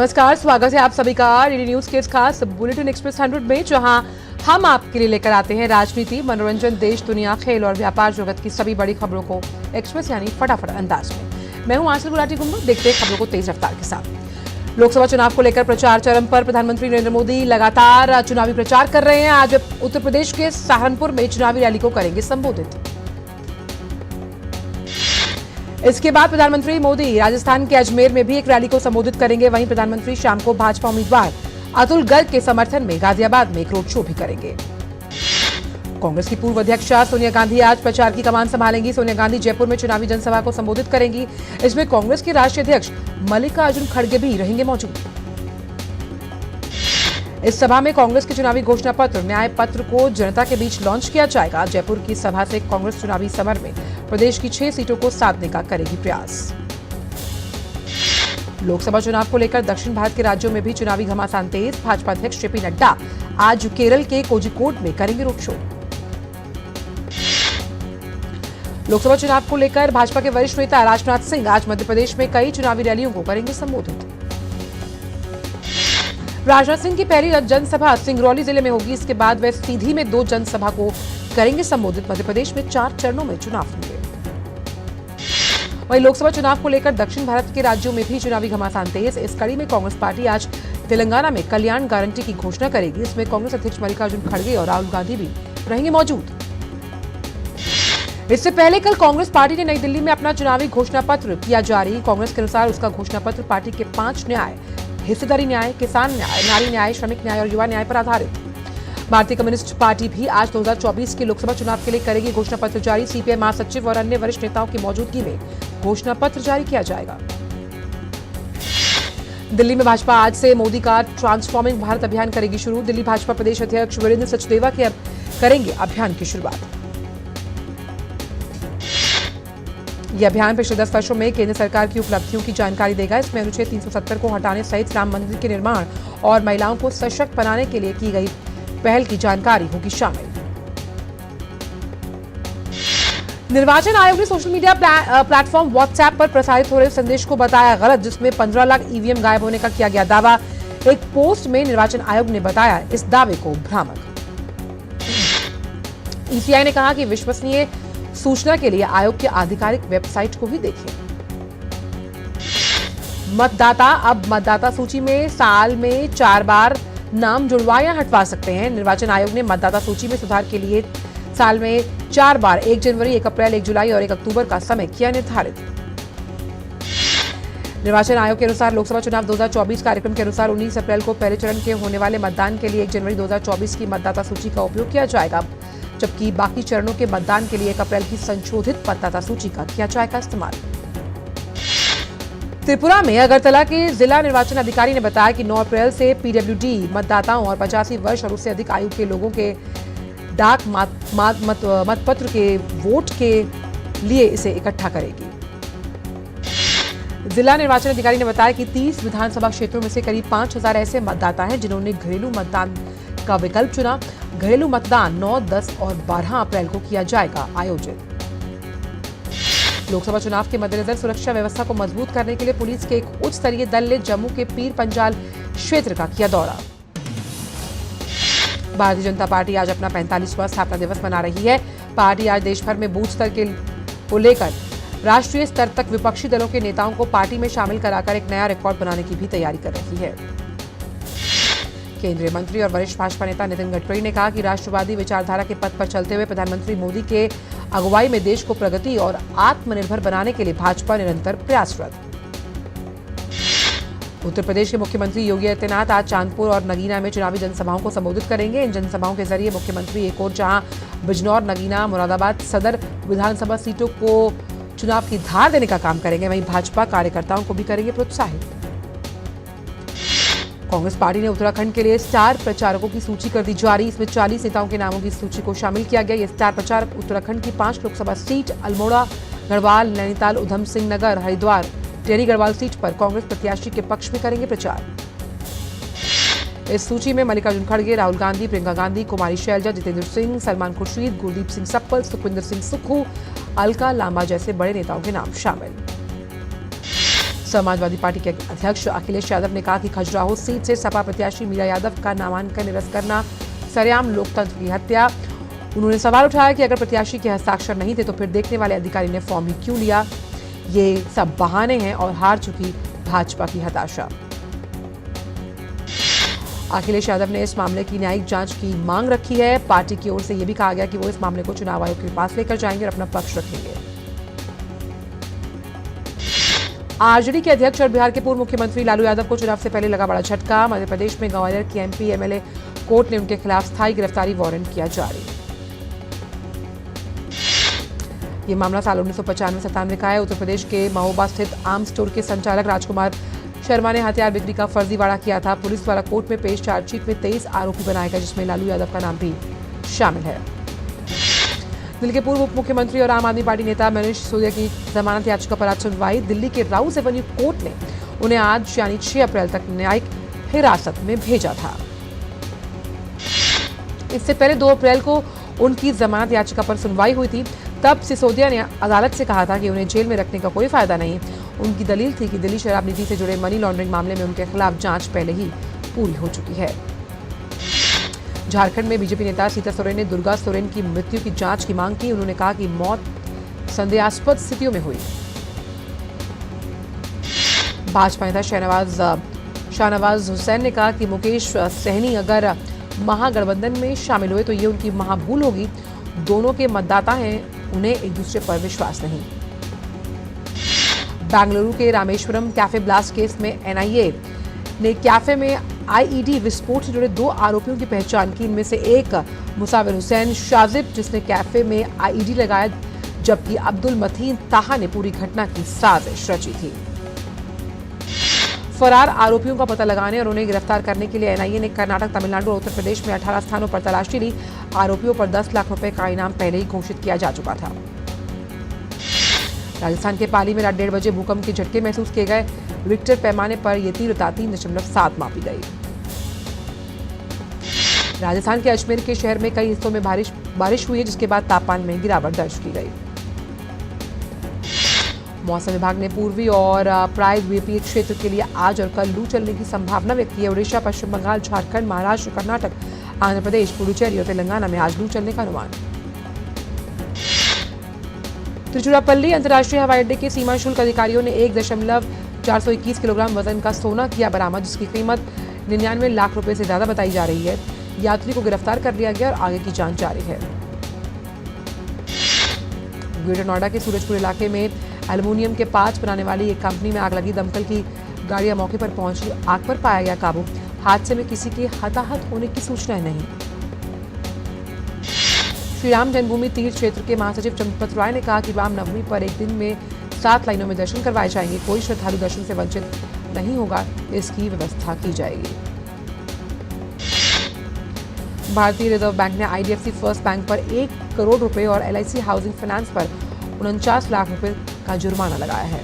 नमस्कार, स्वागत है आप सभी का डीडी न्यूज के इस खास बुलेटिन एक्सप्रेस 100 में, जहां हम आपके लिए लेकर आते हैं राजनीति, मनोरंजन, देश, दुनिया, खेल और व्यापार जगत की सभी बड़ी खबरों को एक्सप्रेस यानी फटाफट अंदाज में। मैं हूं आंचल गुलाटी गुम्बा। देखते हैं खबरों को तेज रफ्तार के साथ। लोकसभा चुनाव को लेकर प्रचार चरम पर। प्रधानमंत्री नरेंद्र मोदी लगातार चुनावी प्रचार कर रहे हैं। आज उत्तर प्रदेश के सहारनपुर में चुनावी रैली को करेंगे संबोधित। इसके बाद प्रधानमंत्री मोदी राजस्थान के अजमेर में भी एक रैली को संबोधित करेंगे। वहीं प्रधानमंत्री शाम को भाजपा उम्मीदवार अतुल गर्ग के समर्थन में गाजियाबाद में एक रोड शो भी करेंगे। कांग्रेस की पूर्व अध्यक्ष सोनिया गांधी आज प्रचार की कमान संभालेंगी। सोनिया गांधी जयपुर में चुनावी जनसभा को संबोधित करेंगी। इसमें कांग्रेस के राष्ट्रीय अध्यक्ष मल्लिकार्जुन खड़गे भी रहेंगे मौजूद। इस सभा में कांग्रेस के चुनावी घोषणा पत्र न्याय पत्र को जनता के बीच लॉन्च किया जाएगा। जयपुर की सभा से कांग्रेस चुनावी समर में प्रदेश की 6 सीटों को साधने का करेगी प्रयास। लोकसभा चुनाव को लेकर दक्षिण भारत के राज्यों में भी चुनावी घमासान तेज। भाजपा अध्यक्ष जेपी नड्डा आज केरल के कोझिकोड में करेंगे रोड शो। लोकसभा चुनाव को लेकर भाजपा के वरिष्ठ नेता राजनाथ सिंह आज मध्य प्रदेश में कई चुनावी रैलियों को करेंगे संबोधित। राजनाथ सिंह की पहली जनसभा सिंगरौली जिले में होगी। इसके बाद वे सीधी में 2 जनसभा को करेंगे संबोधित। मध्य प्रदेश में 4 चरणों में चुनाव होंगे। वहीं लोकसभा चुनाव को लेकर दक्षिण भारत के राज्यों में भी चुनावी घमासान तेज। इस कड़ी में कांग्रेस पार्टी आज तेलंगाना में कल्याण गारंटी की घोषणा करेगी। इसमें कांग्रेस अध्यक्ष मल्लिकार्जुन खड़गे और राहुल गांधी भी रहेंगे मौजूद। इससे पहले कल कांग्रेस पार्टी ने नई दिल्ली में अपना चुनावी घोषणा पत्र किया जारी। कांग्रेस के अनुसार उसका घोषणा पत्र पार्टी के 5 न्याय, हिस्सेदारी न्याय, किसान न्याय, नारी न्याय, श्रमिक न्याय और युवा न्याय पर आधारित। भारतीय कम्युनिस्ट पार्टी भी आज 2024 के लोकसभा चुनाव के लिए करेगी घोषणा पत्र जारी। सीपीआई महासचिव और अन्य वरिष्ठ नेताओं की मौजूदगी में घोषणा पत्र जारी किया जाएगा। दिल्ली में भाजपा आज से मोदी का ट्रांसफॉर्मिंग भारत अभियान करेगी शुरू। दिल्ली भाजपा प्रदेश अध्यक्ष वीरेंद्र सचदेवा के करेंगे अभियान की शुरुआत। यह अभियान पिछले 10 वर्षों में केंद्र सरकार की उपलब्धियों की जानकारी देगा। इसमें अनुच्छेद 370 को हटाने सहित राम मंदिर के निर्माण और महिलाओं को सशक्त बनाने के लिए की गई पहल की जानकारी होगी शामिल। निर्वाचन आयोग ने सोशल मीडिया प्लेटफॉर्म व्हाट्सएप पर प्रसारित हो रहे संदेश को बताया गलत, जिसमें 15 लाख ईवीएम गायब होने का किया गया दावा। एक पोस्ट में निर्वाचन आयोग ने बताया इस दावे को भ्रामक। ईसीआई ने कहा कि विश्वसनीय सूचना के लिए आयोग की आधिकारिक वेबसाइट को भी देखें। मतदाता अब मतदाता सूची में साल में 4 बार नाम जुड़वा या हटवा सकते हैं। निर्वाचन आयोग ने मतदाता सूची में सुधार के लिए साल में 4 बार 1 जनवरी, 1 अप्रैल, 1 जुलाई और 1 अक्टूबर का समय किया निर्धारित। निर्वाचन आयोग के अनुसार लोकसभा चुनाव 2024 कार्यक्रम के अनुसार 19 अप्रैल को पहले चरण के होने वाले मतदान के लिए 1 जनवरी 2024 की मतदाता सूची का उपयोग किया जाएगा, जबकि बाकी चरणों के मतदान के लिए 1 अप्रैल की संशोधित मतदाता सूची का किया जाएगा इस्तेमाल। त्रिपुरा में अगरतला के जिला निर्वाचन अधिकारी ने बताया कि 9 अप्रैल से पीडब्ल्यूडी मतदाताओं और 85 वर्ष और उससे अधिक आयु के लोगों के डाक मतपत्र के वोट के लिए इसे इकट्ठा करेगी। जिला निर्वाचन अधिकारी ने बताया कि 30 विधानसभा क्षेत्रों में से करीब 5000 ऐसे मतदाता हैं जिन्होंने घरेलू मतदान का विकल्प चुना। घरेलू मतदान 9, 10 और 12 अप्रैल को किया जाएगा आयोजित। लोकसभा चुनाव के मद्देनजर सुरक्षा व्यवस्था को मजबूत करने के लिए पुलिस के एक उच्च स्तरीय दल ने जम्मू के पीर पंजाल क्षेत्र का किया दौरा। भारतीय जनता पार्टी आज अपना 45वां स्थापना दिवस मना रही है। पार्टी आज देश भर में बूथ स्तर को लेकर राष्ट्रीय स्तर तक विपक्षी दलों के नेताओं को पार्टी में शामिल कराकर एक नया रिकॉर्ड बनाने की भी तैयारी कर रही है। केंद्रीय मंत्री और वरिष्ठ भाजपा नेता नितिन गडकरी ने कहा कि राष्ट्रवादी विचारधारा के पथ पर चलते हुए प्रधानमंत्री मोदी के अगुवाई में देश को प्रगति और आत्मनिर्भर बनाने के लिए भाजपा निरंतर प्रयासरत। उत्तर प्रदेश के मुख्यमंत्री योगी आदित्यनाथ आज चांदपुर और नगीना में चुनावी जनसभाओं को संबोधित करेंगे। इन जनसभाओं के जरिए मुख्यमंत्री एक ओर जहां बिजनौर, नगीना, मुरादाबाद सदर विधानसभा सीटों को चुनाव की धार देने का काम करेंगे, वहीं भाजपा कार्यकर्ताओं को भी करेंगे प्रोत्साहित। कांग्रेस पार्टी ने उत्तराखंड के लिए स्टार प्रचारकों की सूची कर दी जारी। इसमें 40 नेताओं के नामों की सूची को शामिल किया गया। ये स्टार प्रचारक उत्तराखंड की 5 लोकसभा सीट अल्मोड़ा, गढ़वाल, नैनीताल, उधम सिंह नगर, हरिद्वार, टेहरी गढ़वाल सीट पर कांग्रेस प्रत्याशी के पक्ष में करेंगे प्रचार। इस सूची में मल्लिकार्जुन खड़गे, राहुल गांधी, प्रियंका गांधी, कुमारी शैलजा, जितेंद्र सिंह, सलमान खुर्शीद, गुरदीप सिंह सप्पल, सुखविंदर सिंह सुक्खू, अलका लांबा जैसे बड़े नेताओं के नाम शामिल। समाजवादी पार्टी के अध्यक्ष अखिलेश यादव ने कहा कि खजुराहो सीट से सपा प्रत्याशी मीरा यादव का नामांकन निरस्त करना सरेआम लोकतंत्र की हत्या। उन्होंने सवाल उठाया कि अगर प्रत्याशी के हस्ताक्षर नहीं थे तो फिर देखने वाले अधिकारी ने फॉर्म ही क्यों लिया। ये सब बहाने हैं और हार चुकी भाजपा की हताशा। अखिलेश यादव ने इस मामले की न्यायिक जांच की मांग रखी है। पार्टी की ओर से यह भी कहा गया कि वो इस मामले को चुनाव आयोग के पास लेकर जाएंगे और अपना पक्ष रखेंगे। आरजेडी के अध्यक्ष और बिहार के पूर्व मुख्यमंत्री लालू यादव को चुनाव से पहले लगा बड़ा झटका। मध्य प्रदेश में ग्वालियर की एमपी एमएलए कोर्ट ने उनके खिलाफ स्थायी गिरफ्तारी वारंट किया जारी। ये मामला साल 1995-97 का है। उत्तर प्रदेश के महोबा स्थित आर्म स्टोर के संचालक राजकुमार शर्मा ने हथियार बिक्री का फर्जीवाड़ा किया था। पुलिस द्वारा कोर्ट में पेश चार्जशीट में 23 आरोपी बनाए गए, जिसमें लालू यादव का नाम भी शामिल है। दिल्ली के पूर्व उप मुख्यमंत्री और आम आदमी पार्टी नेता मनीष सिसोदिया की जमानत याचिका पर आज सुनवाई। दिल्ली के राउस एवेन्यू कोर्ट ने उन्हें आज यानी 6 अप्रैल तक न्यायिक हिरासत में भेजा था। इससे पहले 2 अप्रैल को उनकी जमानत याचिका पर सुनवाई हुई थी। तब सिसोदिया ने अदालत से कहा था कि उन्हें जेल में रखने का कोई फायदा नहीं। उनकी दलील थी कि दिल्ली शराब नीति से जुड़े मनी लॉन्ड्रिंग मामले में उनके खिलाफ जांच पहले ही पूरी हो चुकी है। झारखंड में बीजेपी नेता सीता सोरेन ने दुर्गा सोरेन की मृत्यु की जांच की मांग की। उन्होंने कहा कि मौत संदेहास्पद स्थितियों में हुई। भाजपा नेता शाहनवाज हुसैन ने कहा कि मुकेश सहनी अगर महागठबंधन में शामिल हुए तो ये उनकी महाभूल होगी। दोनों के मतदाता हैं, उन्हें एक दूसरे पर विश्वास नहीं। बेंगलुरु के रामेश्वरम कैफे ब्लास्ट केस में एनआईए ने कैफे में आईईडी विस्फोट से जुड़े 2 आरोपियों की पहचान की। इनमें से एक मुसाविर हुसैन शाजिब, जिसने कैफे में आईईडी लगाया, जबकि अब्दुल मतीन ताहा ने पूरी घटना की साजिश रची थी। फरार आरोपियों का पता लगाने और उन्हें गिरफ्तार करने के लिए एनआईए ने कर्नाटक, तमिलनाडु और उत्तर प्रदेश में 18 स्थानों पर तलाशी ली। आरोपियों पर 10 लाख रुपए का इनाम पहले ही घोषित किया जा चुका था। राजस्थान के पाली में रात 1:30 बजे भूकंप के झटके महसूस किए गए। रिक्टर पैमाने पर यह तीव्रता 3.7 मापी गई। राजस्थान के अजमेर के शहर में कई हिस्सों में बारिश हुई है, जिसके बाद तापमान में गिरावट दर्ज की गई। मौसम विभाग ने पूर्वी और प्रायद्वीपीय क्षेत्र के लिए आज और कल लू चलने की संभावना व्यक्त की है। ओडिशा, पश्चिम बंगाल, झारखंड, महाराष्ट्र, कर्नाटक, आंध्र प्रदेश, पुडुचेरी और तेलंगाना में आज लू चलने का अनुमान। तिरुचिरापल्ली अंतर्राष्ट्रीय हवाई अड्डे के सीमा शुल्क अधिकारियों ने 1.421 किलोग्राम वजन का सोना किया बरामद, जिसकी कीमत 99 लाख रुपए से ज्यादा बताई जा रही है। यात्री को गिरफ्तार कर लिया गया और आगे की जांच जारी है। ग्रेटर नोएडा के सूरजपुर इलाके में एल्युमिनियम के पार्ट्स बनाने वाली एक कंपनी में आग लगी। दमकल की गाड़ियां मौके पर पहुंची, आग पर पाया गया काबू। हादसे में किसी के हताहत होने की सूचनाएं नहीं। श्री राम जन्मभूमि तीर्थ क्षेत्र के महासचिव चंपत राय ने कहा कि रामनवमी पर एक दिन में 7 लाइनों में दर्शन करवाए जाएंगे। कोई श्रद्धालु दर्शन से वंचित नहीं होगा, इसकी व्यवस्था की जाएगी। भारतीय रिजर्व बैंक ने आईडीएफसी फर्स्ट बैंक पर 1 करोड़ रुपए और एलआईसी हाउसिंग फाइनेंस पर 49 लाख रुपए का जुर्माना लगाया है।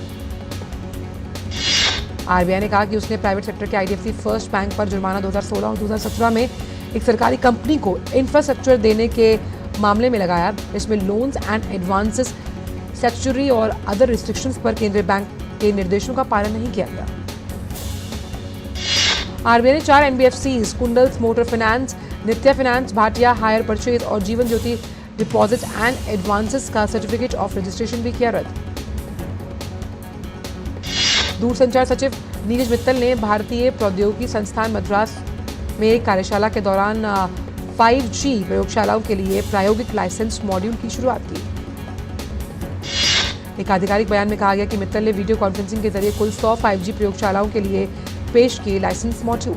आरबीआई ने कहा कि उसने प्राइवेट सेक्टर के आईडीएफसी फर्स्ट बैंक पर जुर्माना 2016 और 2017 में एक सरकारी कंपनी को इंफ्रास्ट्रक्चर देने के मामले में लगाया। इसमें लोन्स एंड एडवांसेस, स्टैट्यूटरी और अदर रिस्ट्रिक्शंस पर केंद्रीय बैंक के निर्देशों का पालन नहीं किया गया। आरबीआई ने 4 एनबीएफसीज, कुंडल्स मोटर फाइनेंस, नित्या फाइनेंस, भाटिया हायर परचेज और Jeevan Jyoti deposit and advances का सर्टिफिकेट ऑफ रजिस्ट्रेशन भी किया रद्द। दूरसंचार सचिव नीरज मित्तल ने भारतीय प्रौद्योगिकी संस्थान मद्रास में एक कार्यशाला के दौरान 5G प्रयोगशालाओं के लिए प्रायोगिक लाइसेंस मॉड्यूल की शुरुआत की। एक आधिकारिक बयान में कहा गया कि मित्तल ने वीडियो कॉन्फ्रेंसिंग के जरिए कुल 100 5G प्रयोगशालाओं के लिए पेश किए लाइसेंस मॉड्यूल।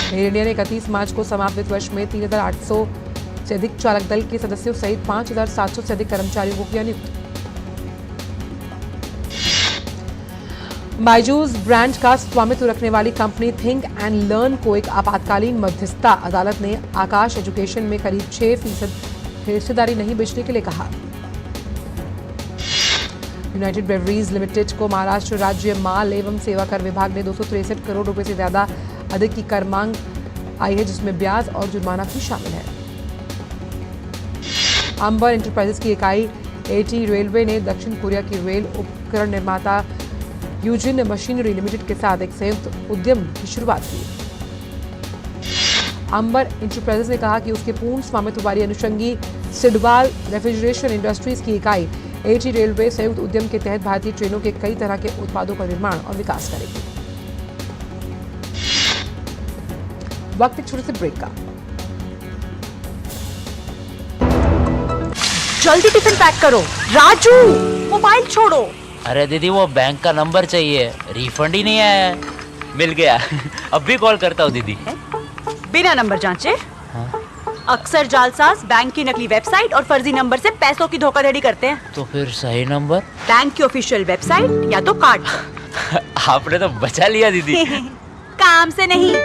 एयर इंडिया ने 31 मार्च को समाप्त वित्त वर्ष में 3,800 से अधिक चालक दल के सदस्यों सहित 5,700 से अधिक कर्मचारियों को किया नियुक्त। बायजूस ब्रांड का स्वामित्व रखने वाली कंपनी थिंक एंड लर्न को एक आपातकालीन मध्यस्थता अदालत ने आकाश एजुकेशन में करीब 6% हिस्सेदारी नहीं बेचने के लिए कहा। यूनाइटेड ब्रेवरीज लिमिटेड को महाराष्ट्र राज्य माल एवं सेवा कर विभाग ने 263 करोड़ रुपए से ज्यादा अधिक की कर मांग आई है, जिसमें ब्याज और जुर्माना भी शामिल है। अंबर एंटरप्राइजेस की इकाई एटी रेलवे ने दक्षिण कोरिया की रेल उपकरण निर्माता यूजिन मशीनरी लिमिटेड के साथ एक संयुक्त उद्यम की शुरुआत की। अंबर इंटरप्राइजेज ने कहा कि उसके पूर्ण स्वामित्व वाली अनुषंगी सिडवाल रेफ्रिजरेशन इंडस्ट्रीज की इकाई एटी रेलवे संयुक्त उद्यम के तहत भारतीय ट्रेनों के कई तरह के उत्पादों का निर्माण और विकास करेगी। वक्त एक छोटे से ब्रेक का। जल्दी टिफिन पैक करो। राजू, मोबाइल छोड़ो। अरे दीदी वो बैंक का नंबर चाहिए, रिफंड ही नहीं आया है। मिल गया। अब भी कॉल करता हूँ दीदी। बिना नंबर जांचे? हाँ? अक्सर जालसाज बैंक की नकली वेबसाइट और फर्जी नंबर से पैसों की धोखाधड़ी करते हैं। तो फिर सही नंबर? बैंक की ऑफिशियल वेबसाइट या तो कार्ड। आपने तो बचा लिया दीदी। काम से नहीं।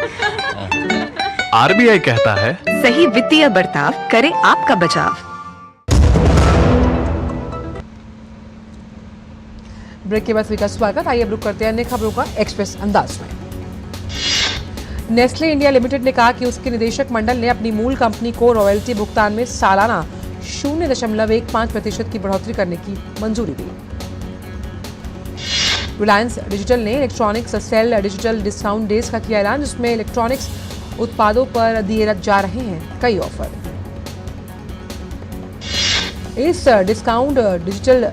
आरबीआई कहता है, सही वित्तीय बर्ताव करे आपका बचाव। ब्रेक के बाद सभी का स्वागत। आइए अब रुक करते हैं अन्य खबरों का एक्सप्रेस अंदाज में। नेस्ले इंडिया लिमिटेड ने कहा कि उसके निदेशक मंडल ने अपनी मूल कंपनी को रॉयल्टी भुगतान में सालाना 0.15% की बढ़ोतरी करने की मंजूरी दी। रिलायंस डिजिटल ने electronics sale digital discount days का किया ऐलान, जिसमें इलेक्ट्रॉनिक्स उत्पादों पर दिए जा रहे हैं कई ऑफर। इस डिस्काउंट डिजिटल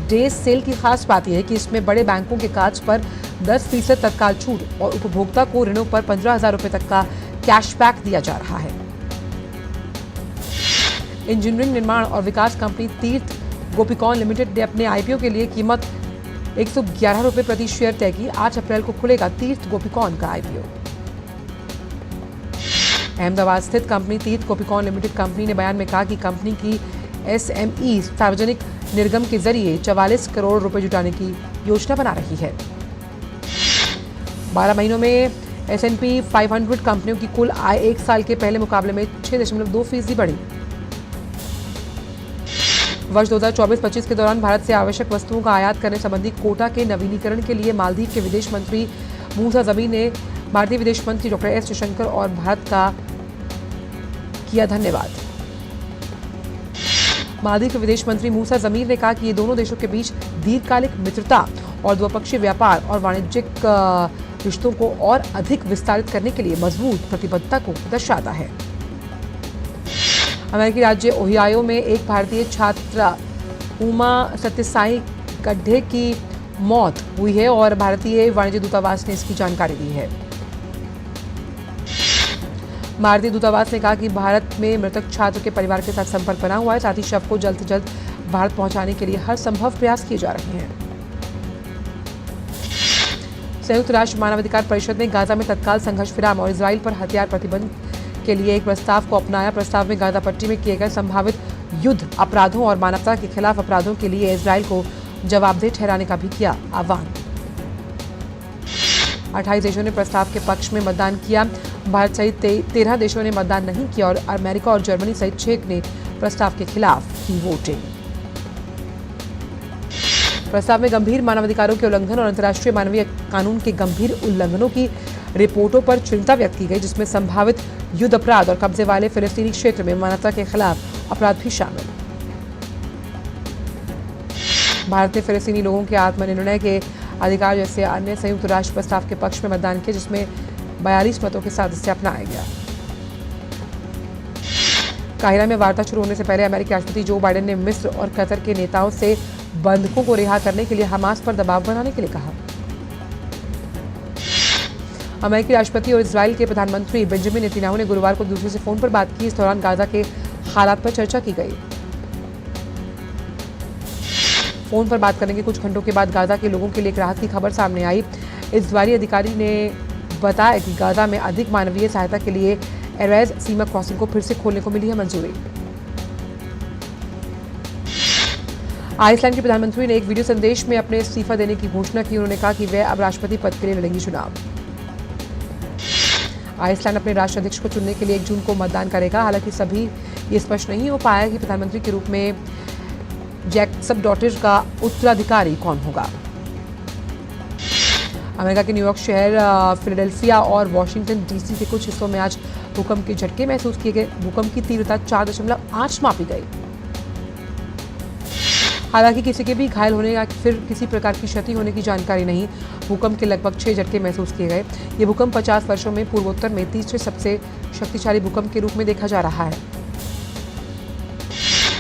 डे सेल की खास बात यह है कि इसमें बड़े बैंकों के काज पर 10% तत्काल छूट और उपभोक्ता को ऋणों पर 15,000 रुपए तक का कैशबैक दिया जा रहा है। इंजीनियरिंग निर्माण और विकास कंपनी तीर्थ गोपीकॉन लिमिटेड ने अपने आईपीओ के लिए कीमत 111 रुपए प्रति शेयर तय की। 8 अप्रैल को खुलेगा तीर्थ गोपीकॉन का आईपीओ। अहमदाबाद स्थित कंपनी तीर्थ गोपीकॉन लिमिटेड कंपनी ने बयान में कहा कि कंपनी की एसएमई सार्वजनिक निर्गम के जरिए 44 करोड़ रुपए जुटाने की योजना बना रही है। 12 महीनों में S&P 500 कंपनियों की कुल आय एक साल के पहले मुकाबले में 6.2% बढ़ी। वर्ष 2024-25 के दौरान भारत से आवश्यक वस्तुओं का आयात करने संबंधी कोटा के नवीनीकरण के लिए मालदीव के विदेश मंत्री मूसा जमी ने भारतीय विदेश मंत्री डॉक्टर एस जयशंकर और भारत का किया धन्यवाद। मालदीव के विदेश मंत्री मूसा जमीर ने कहा कि ये दोनों देशों के बीच दीर्घकालिक मित्रता और द्विपक्षीय व्यापार और वाणिज्यिक रिश्तों को और अधिक विस्तारित करने के लिए मजबूत प्रतिबद्धता को दर्शाता है। अमेरिकी राज्य ओहियो में एक भारतीय छात्रा उमा सत्यसाई गड्ढे की मौत हुई है और भारतीय वाणिज्य दूतावास ने इसकी जानकारी दी है। भारतीय दूतावास ने कहा कि भारत में मृतक छात्र के परिवार के साथ संपर्क बना हुआ है, साथ ही शव को जल्द से जल्द भारत पहुंचाने के लिए हर संभव प्रयास किए जा रहे हैं। संयुक्त राष्ट्र मानवाधिकार परिषद ने गाजा में तत्काल संघर्ष विराम और इजराइल पर हथियार प्रतिबंध के लिए एक प्रस्ताव को अपनाया। प्रस्ताव में गाजा पट्टी में किए गए संभावित युद्ध अपराधों और मानवता के खिलाफ अपराधों के लिए इजराइल को जवाबदेह ठहराने का भी किया आह्वान। 28 देशों ने प्रस्ताव के पक्ष में मतदान किया। भारत सहित 13 देशों ने मतदान नहीं किया और अमेरिका और जर्मनी सहित 6 ने प्रस्ताव के खिलाफ की वोटिंग। प्रस्ताव में गंभीर मानवाधिकारों के उल्लंघन और अंतर्राष्ट्रीय मानवीय कानून के गंभीर उल्लंघनों की रिपोर्टों पर चिंता व्यक्त की गई, जिसमें संभावित युद्ध अपराध और कब्जे वाले फिलिस्तीनी क्षेत्र में मानवता के खिलाफ अपराध भी शामिल। भारत ने फिलिस्तीनी लोगों के आत्मनिर्णय के अधिकार जैसे अन्य संयुक्त राष्ट्र प्रस्ताव के पक्ष में मतदान किया, जिसमें 42 मतों के साथ इसे अपनाया गया। काहिरा में वार्ता शुरू होने से पहले अमेरिकी राष्ट्रपति जो बाइडेन ने मिस्र और कतर के नेताओं से बंधकों को रिहा करने के लिए हमास पर दबाव बनाने के लिए कहा। अमेरिकी राष्ट्रपति और इजराइल के प्रधानमंत्री बेंजामिन नेतन्याहू ने गुरुवार को एक दूसरे से फोन पर बात की। इस दौरान गाजा के हालात पर चर्चा की गई। फोन पर बात करने के कुछ घंटों के बाद गाजा के लोगों के लिए एक राहत की खबर सामने आई। इजरायली अधिकारी ने बताया कि गाजा में अधिक मानवीय सहायता के लिए एरेज सीमा क्रॉसिंग को फिर से खोलने को मिली है मंजूरी। आइसलैंड के प्रधानमंत्री ने एक वीडियो संदेश में अपने इस्तीफा देने की घोषणा की। उन्होंने कहा कि वे अब राष्ट्रपति पद के लिए लड़ेंगी चुनाव। आइसलैंड अपने राष्ट्राध्यक्ष को चुनने के लिए 1 जून को मतदान करेगा। हालांकि सभी ये स्पष्ट नहीं हो पाया कि प्रधानमंत्री के रूप में जैकब डॉटर का उत्तराधिकारी कौन होगा। अमेरिका के न्यूयॉर्क शहर, फिलाडेल्फिया और वॉशिंगटन डीसी के कुछ हिस्सों में आज भूकंप के झटके महसूस किए गए। भूकंप की तीव्रता 4.8 मापी गई। हालांकि किसी के भी घायल होने या फिर किसी प्रकार की क्षति होने की जानकारी नहीं। भूकंप के लगभग 6 झटके महसूस किए गए। ये भूकंप 50 वर्षों में पूर्वोत्तर में तीसरे सबसे शक्तिशाली भूकंप के रूप में देखा जा रहा है।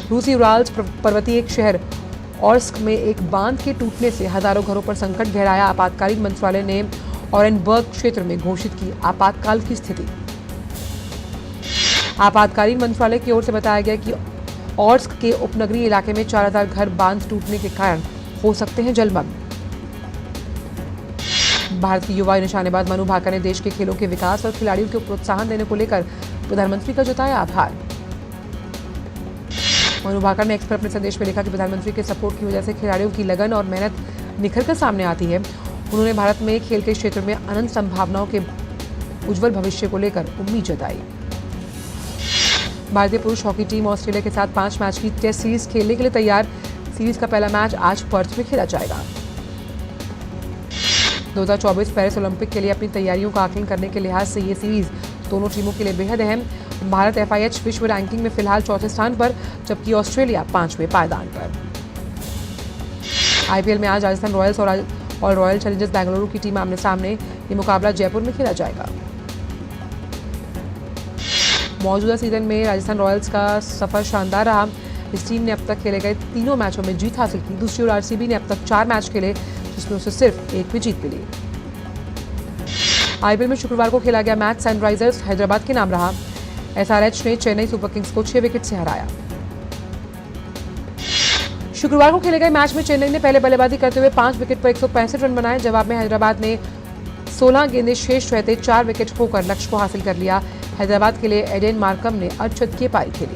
रूसी उराल्स पर्वतीय एक शहर ऑर्स्क में एक बांध के टूटने से हजारों घरों पर संकट गहराया। आपातकालीन मंत्रालय ने ऑरेनबर्ग क्षेत्र में घोषित की आपातकाल की स्थिति। आपातकालीन मंत्रालय की ओर से बताया गया कि ऑर्स्क के उपनगरीय इलाके में 4000 घर बांध टूटने के कारण हो सकते हैं जलमग्न। भारत की युवा निशानेबाज मनु भाकर ने देश के खेलों के विकास और खिलाड़ियों को प्रोत्साहन देने को लेकर प्रधानमंत्री का जताया आभार। मनु भाकर ने एक्स पर अपने संदेश में लिखा कि प्रधानमंत्री के सपोर्ट की वजह से खिलाड़ियों की लगन और मेहनत निखर कर सामने आती है। उन्होंने भारत में खेल के क्षेत्र में अनंत संभावनाओं के उज्जवल भविष्य को लेकर उम्मीद जताई। भारतीय पुरुष हॉकी टीम ऑस्ट्रेलिया के साथ 5 मैच की टेस्ट सीरीज खेलने के लिए तैयार। सीरीज का पहला मैच आज पर्थ में खेला जाएगा। 2024 पेरिस ओलंपिक के लिए अपनी तैयारियों का आकलन करने के लिहाज से ये सीरीज दोनों टीमों के लिए बेहद अहम। भारत FIH विश्व रैंकिंग में फिलहाल 4थे स्थान पर, जबकि ऑस्ट्रेलिया 5वें पायदान पर। IPL में आज राजस्थान रॉयल्स और रॉयल चैलेंजर्स बेंगलुरु की टीम आमने सामने। ये मुकाबला जयपुर में खेला जाएगा। मौजूदा सीजन में राजस्थान रॉयल्स का सफर शानदार रहा। इस टीम ने अब तक खेले गए तीनों मैचों में जीत हासिल की। दूसरी ओर RCB ने अब तक 4 मैच खेले, जिसमें उसे सिर्फ 1 में जीत मिली। IPL में शुक्रवार को खेला गया मैच सनराइजर्स हैदराबाद के नाम रहा। SRH ने चेन्नई सुपर किंग्स को 6 विकेट से हराया। शुक्रवार को खेले गए मैच में चेन्नई ने पहले बल्लेबाजी करते हुए 5 विकेट पर 165 रन बनाए। जवाब में हैदराबाद ने 16 गेंदें शेष रहते 4 विकेट खोकर लक्ष्य को हासिल कर लिया। हैदराबाद के लिए एडेन मार्कम ने अर्धशतकीय पारी खेली।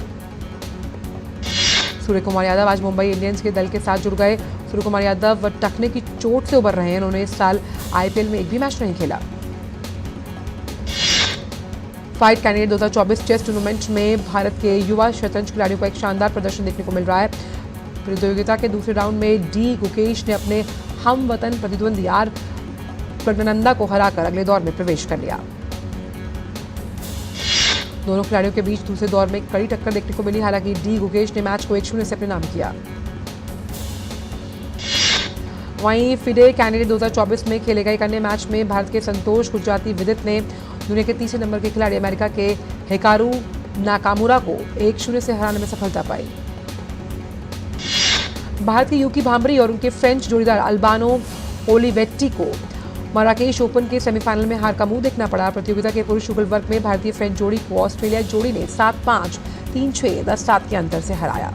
सूर्य कुमार यादव आज मुंबई इंडियंस के दल के साथ जुड़ गए। सूर्य कुमार यादव टखने की चोट से उबर रहे हैं। उन्होंने इस साल IPL में एक भी मैच नहीं खेला। फाइट कैंडिडेट 2024 चेस टूर्नामेंट में भारत के युवा शतरंज खिलाड़ियों को एक शानदार प्रदर्शन देखने को मिल रहा है। प्रतियोगिता के दूसरे राउंड में डी गुकेश ने अपने हम वतन प्रतिद्वंदी आर प्रज्ञानंदा को हराकर अगले दौर में प्रवेश कर लिया। दोनों खिलाड़ियों के बीच दूसरे दौर में कड़ी टक्कर देखने को मिली। हालांकि डी गुकेश ने मैच को 1-0 से अपने नाम किया। वहीं फिडे कैंडिडेट 2024 में खेले गए एक अन्य मैच में भारत के संतोष गुजराती विदित ने दुनिया के तीसरे नंबर के खिलाड़ी अमेरिका के हिकारू नाकामुरा को 1-0 से हराने में सफलता पाई। भारत के यूकी भांबरी और उनके फ्रेंच जोड़ीदार अल्बानो ओलिवेट्टी को मराकेश ओपन के सेमीफाइनल में हार का मुंह देखना पड़ा। प्रतियोगिता के पुरुष युगल वर्ग में भारतीय फ्रेंच जोड़ी को ऑस्ट्रेलिया जोड़ी ने 7-5, 3-6, 10-7 के अंतर से हराया।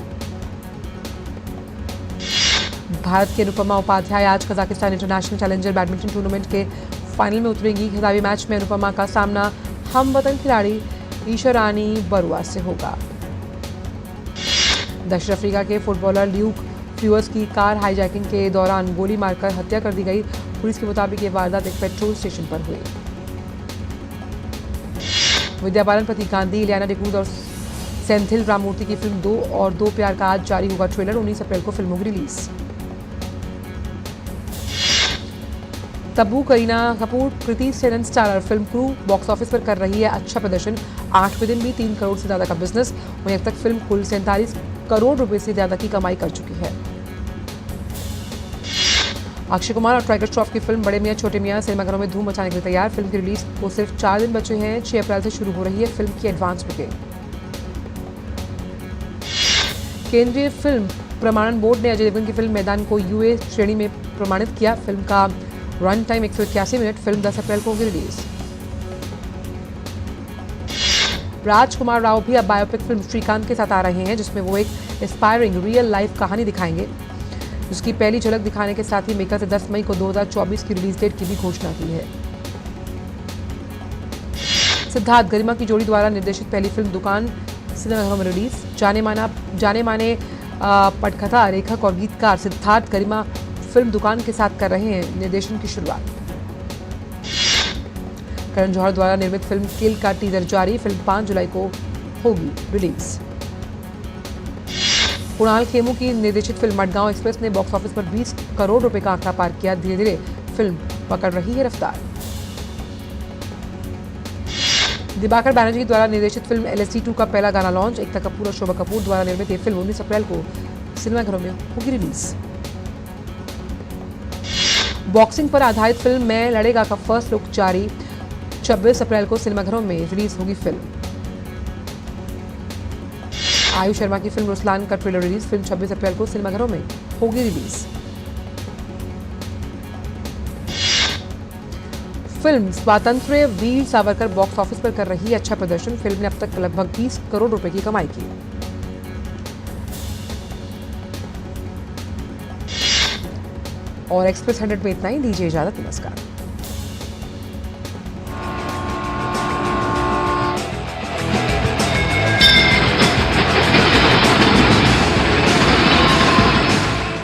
भारत के अनुपमा उपाध्याय आज Kazakhstan international challenger badminton tournament के फाइनल में उतरेंगी। खिताबी मैच में अनुपमा का सामना हम वतन खिलाड़ी ईशरानी बरुआ से होगा। दक्षिण अफ्रीका के फुटबॉलर ल्यूक फ्यूअर्स की कार हाईजैकिंग के दौरान गोली मारकर हत्या कर दी गई। पुलिस के मुताबिक ये वारदात एक पेट्रोल स्टेशन पर हुई। विद्या बालन, प्रतीक गांधी, इलियाना डिक्रूज और सेंथिल राममूर्ति की फिल्म 2 और 2 प्यार का आज जारी होगा ट्रेलर। 19 अप्रैल को फिल्म होगी रिलीज। Tabu, Kareena Kapoor, Kriti Sanon starrer film Crew box office पर कर रही है अच्छा प्रदर्शन। 8वें दिन भी 3 करोड़ से ज्यादा का बिजनेस। वहीं अब तक फिल्म कुल 47 करोड़ रुपए से ज्यादा की कमाई कर चुकी है। अक्षय कुमार और टाइगर श्रॉफ की फिल्म बड़े मियां छोटे मियां सिनेमाघरों में धूम मचाने के लिए तैयार। फिल्म की रिलीज को सिर्फ 4 दिन बचे हैं। 6 अप्रैल से शुरू हो रही है फिल्म की एडवांस बुकिंग। केंद्रीय फिल्म प्रमाणन बोर्ड ने अजय देवगन की फिल्म मैदान को UA श्रेणी में प्रमाणित किया। फिल्म का रन टाइम 181 मिनट। फिल्म 10 अप्रैल को होगी रिलीज। राजकुमार राव भी अब बायोपिक फिल्म श्रीकांत के साथ आ रहे हैं, जिसमें वो एक इंस्पायरिंग रियल लाइफ कहानी दिखाएंगे, जिसकी पहली झलक दिखाने के साथ ही मेकर्स ने 10 मई को 2024 की रिलीज डेट की भी घोषणा की है। सिद्धार्थ गरिमा की जोड़ी द्वारा निर्देशित पहली फिल्म दुकान सिनेमाघरों में रिलीज। जाने माने पटकथा लेखक और गीतकार सिद्धार्थ गरिमा फिल्म दुकान के साथ कर रहे हैं निर्देशन की शुरुआत। करण जौहर द्वारा निर्मित फिल्म किल का टीजर जारी। फिल्म 5 जुलाई को होगी रिलीज। कुणाल खेमू की निर्देशित फिल्म मडगांव एक्सप्रेस ने बॉक्स ऑफिस पर 20 करोड़ रुपए का आंकड़ा पार किया। धीरे धीरे फिल्म पकड़ रही है रफ्तार। दिबाकर बैनर्जी द्वारा निर्देशित फिल्म LSD 2 का पहला गाना लॉन्च। एकता कपूर और शोभा कपूर द्वारा निर्मित ये फिल्म 19 अप्रैल को सिनेमाघरों में होगी रिलीज। बॉक्सिंग पर आधारित फिल्म मैं लड़ेगा का फर्स्ट लुक जारी। 26 अप्रैल को सिनेमाघरों में रिलीज होगी फिल्म। आयुष शर्मा की फिल्म रुस्लान का ट्रेलर रिलीज। फिल्म 26 अप्रैल को सिनेमाघरों में होगी रिलीज। फिल्म स्वातंत्र्य वीर सावरकर बॉक्स ऑफिस पर कर रही है अच्छा प्रदर्शन। फिल्म ने अब तक लगभग 20 करोड़ रुपए की कमाई की। और एक्सप्रेस 100 में इतना ही। दीजिए इजाजत, नमस्कार।